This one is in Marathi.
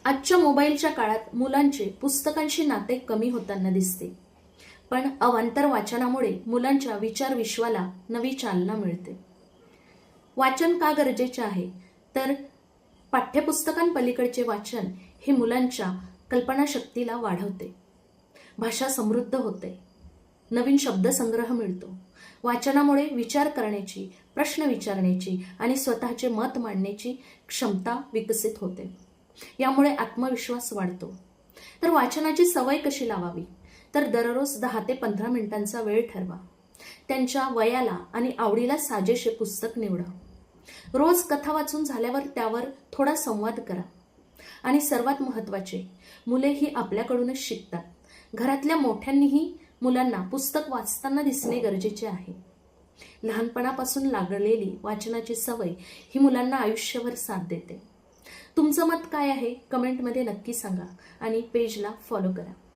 आजच्या मोबाईलच्या काळात मुलांचे पुस्तकांशी नाते कमी होताना दिसते, पण अवांतर वाचनामुळे मुलांच्या विचार विश्वाला नवी चालना मिळते. वाचन का गरजेचे आहे, तर पाठ्यपुस्तकांपलीकडचे वाचन हे मुलांच्या कल्पनाशक्तीला वाढवते, भाषा समृद्ध होते, नवीन शब्दसंग्रह मिळतो. वाचनामुळे विचार करण्याची, प्रश्न विचारण्याची आणि स्वतःचे मत मांडण्याची क्षमता विकसित होते. यामुळे आत्मविश्वास वाढतो. तर वाचनाची सवय कशी लावावी, तर दररोज 10 ते 15 मिनिटांचा वेळ ठरवा. त्यांच्या वयाला आणि आवडीला साजेसे पुस्तक निवडा. रोज कथा वाचून झाल्यावर त्यावर थोडा संवाद करा. आणि सर्वात महत्त्वाचे, मुले ही आपल्याकडूनच शिकतात. घरातल्या मोठ्यांनीही मुलांना पुस्तक वाचताना दिसणे गरजेचे आहे. लहानपणापासून लागलेली वाचनाची सवय ही मुलांना आयुष्यभर साथ देते. तुमचं मत काय आहे कमेंटमध्ये नक्की सांगा आणि पेजला फॉलो करा.